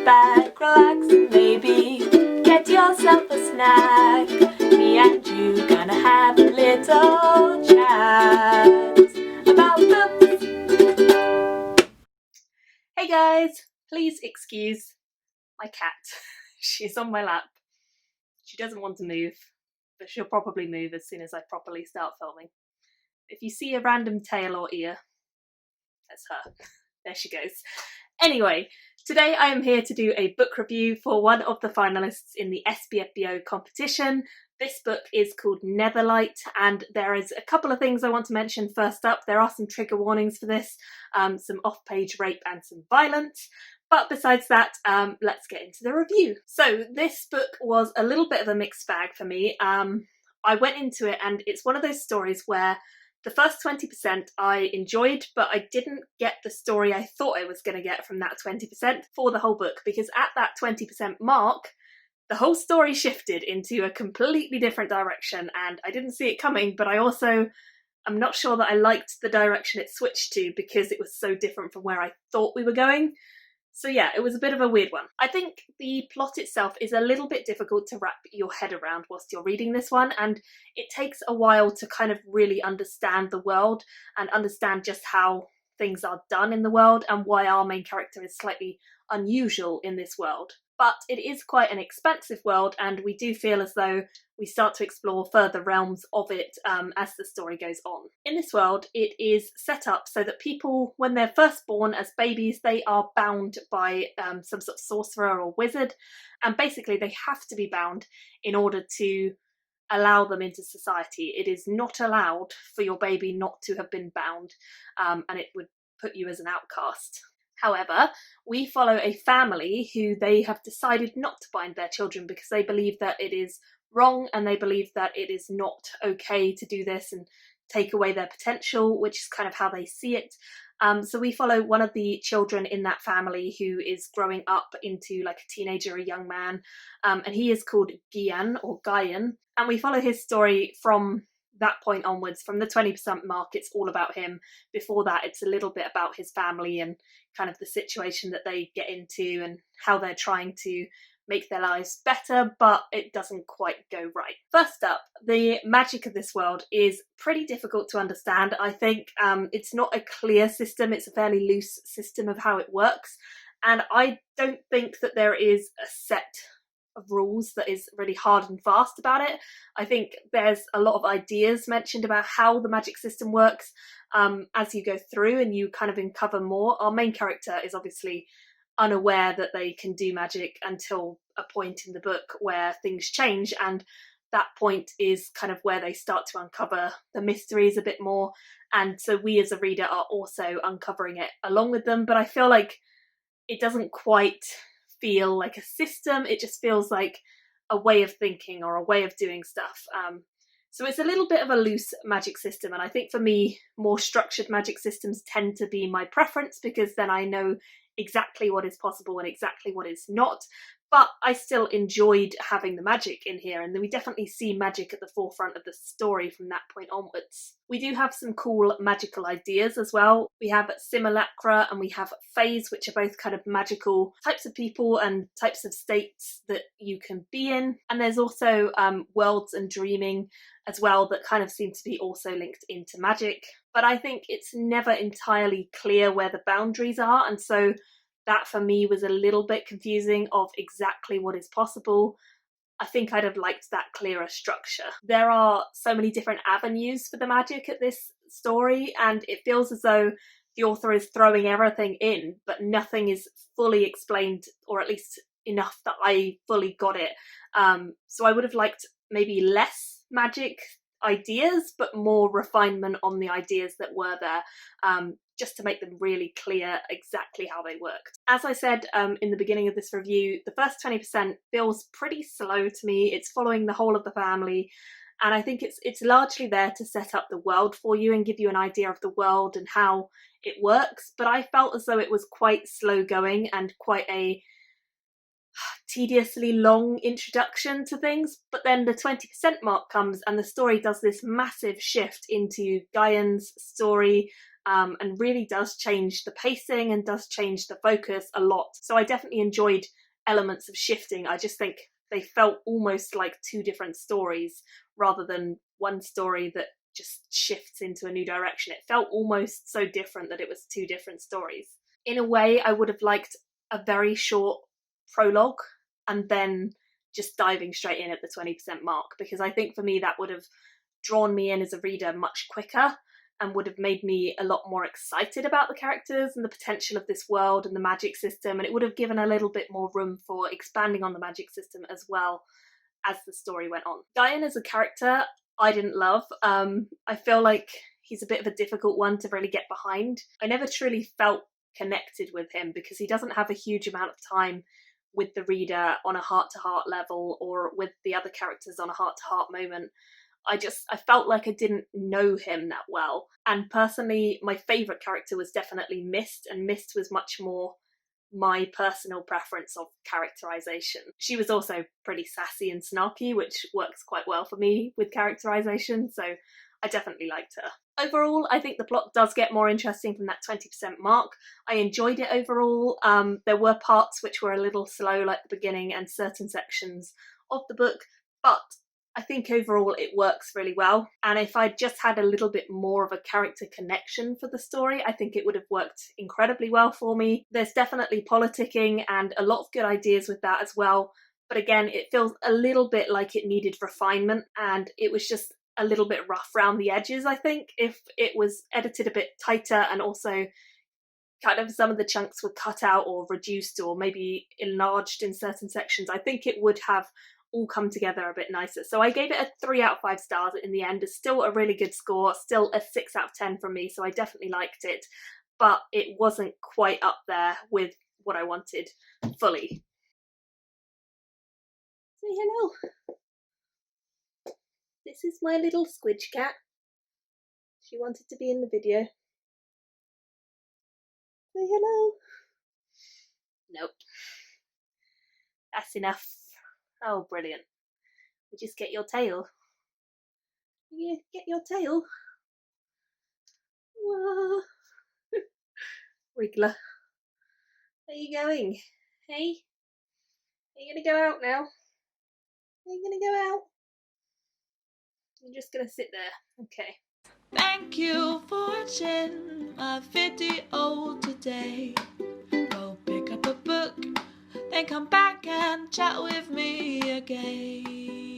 back, relax, and maybe get yourself a snack. Me and you gonna have a little chat about books. Hey guys, please excuse my cat. She's on my lap. She doesn't want to move, but she'll probably move as soon as I properly start filming. If you see a random tail or ear, that's her. There she goes. Anyway, today I am here to do a book review for one of the finalists in the SPFBO competition. This book is called Netherlight, and there is a couple of things I want to mention. First up, there are some trigger warnings for this, some off-page rape and some violence. But besides that, let's get into the review. So this book was a little bit of a mixed bag for me. I went into it and it's one of those stories where the first 20% I enjoyed, but I didn't get the story I thought I was going to get from that 20% for the whole book, because at that 20% mark, the whole story shifted into a completely different direction and I didn't see it coming, but I'm not sure that I liked the direction it switched to because it was so different from where I thought we were going. So yeah, it was a bit of a weird one. I think the plot itself is a little bit difficult to wrap your head around whilst you're reading this one, and it takes a while to kind of really understand the world and understand just how things are done in the world and why our main character is slightly unusual in this world. But it is quite an expansive world, and we do feel as though we start to explore further realms of it as the story goes on. In this world, it is set up so that people, when they're first born as babies, they are bound by some sort of sorcerer or wizard, and basically they have to be bound in order to allow them into society. It is not allowed for your baby not to have been bound, and it would put you as an outcast. However, we follow a family who they have decided not to bind their children because they believe that it is wrong and they believe that it is not okay to do this and take away their potential, which is kind of how they see it. So we follow one of the children in that family who is growing up into like a teenager, a young man, and he is called Gian or Guyan, and we follow his story from that point onwards. From the 20% mark, it's all about him. Before that, it's a little bit about his family and kind of the situation that they get into and how they're trying to make their lives better, but it doesn't quite go right. First up, the magic of this world is pretty difficult to understand. I think it's not a clear system, it's a fairly loose system of how it works, and I don't think that there is a set of rules that is really hard and fast about it. I think there's a lot of ideas mentioned about how the magic system works as you go through and you kind of uncover more. Our main character is obviously unaware that they can do magic until a point in the book where things change, and that point is kind of where they start to uncover the mysteries a bit more, and so we as a reader are also uncovering it along with them. But I feel like it doesn't quite feel like a system, it just feels like a way of thinking or a way of doing stuff. So it's a little bit of a loose magic system, and I think for me, more structured magic systems tend to be my preference because then I know exactly what is possible and exactly what is not. But I still enjoyed having the magic in here, and we definitely see magic at the forefront of the story from that point onwards. We do have some cool magical ideas as well. We have simulacra and we have phase, which are both kind of magical types of people and types of states that you can be in. And there's also worlds and dreaming as well that kind of seem to be also linked into magic. But I think it's never entirely clear where the boundaries are, and so that for me was a little bit confusing of exactly what is possible. I think I'd have liked that clearer structure. There are so many different avenues for the magic at this story, and it feels as though the author is throwing everything in, but nothing is fully explained, or at least enough that I fully got it. So I would have liked maybe less magic ideas, but more refinement on the ideas that were there, just to make them really clear exactly how they worked. As I said in the beginning of this review, the first 20% feels pretty slow to me. It's following the whole of the family, and I think it's largely there to set up the world for you and give you an idea of the world and how it works, but I felt as though it was quite slow going and quite a tediously long introduction to things. But then the 20% mark comes and the story does this massive shift into Guyan's story, and really does change the pacing and does change the focus a lot. So I definitely enjoyed elements of shifting. I just think they felt almost like two different stories rather than one story that just shifts into a new direction. It felt almost so different that it was two different stories. In a way, I would have liked a very short prologue and then just diving straight in at the 20% mark, because I think for me that would have drawn me in as a reader much quicker and would have made me a lot more excited about the characters and the potential of this world and the magic system, and it would have given a little bit more room for expanding on the magic system as well as the story went on. Diane as a character, I didn't love. I feel like he's a bit of a difficult one to really get behind. I never truly felt connected with him because he doesn't have a huge amount of time with the reader on a heart-to-heart level or with the other characters on a heart-to-heart moment. I felt like I didn't know him that well. And personally, my favourite character was definitely Mist, and Mist was much more my personal preference of characterization. She was also pretty sassy and snarky, which works quite well for me with characterization, so I definitely liked her. Overall, I think the plot does get more interesting from that 20% mark. I enjoyed it overall. There were parts which were a little slow, like the beginning and certain sections of the book, but I think overall it works really well. And if I just had a little bit more of a character connection for the story, I think it would have worked incredibly well for me. There's definitely politicking and a lot of good ideas with that as well. But again, it feels a little bit like it needed refinement, and it was just a little bit rough around the edges, I think. If it was edited a bit tighter and also kind of some of the chunks were cut out or reduced or maybe enlarged in certain sections, I think it would have all come together a bit nicer. So I gave it a 3 out of 5 stars in the end. It's still a really good score, still a 6 out of 10 from me, so I definitely liked it, but it wasn't quite up there with what I wanted fully. Say hello. This is my little squidge cat. She wanted to be in the video. Say hello. Nope. That's enough. Oh, brilliant. You just get your tail. You get your tail. Whoa. Wriggler. Where are you going? Hey? Are you going to go out now? Are you going to go out? You're just going to sit there. Okay. Thank you for watching my video today. Go pick up a book, then come back and chat with me again.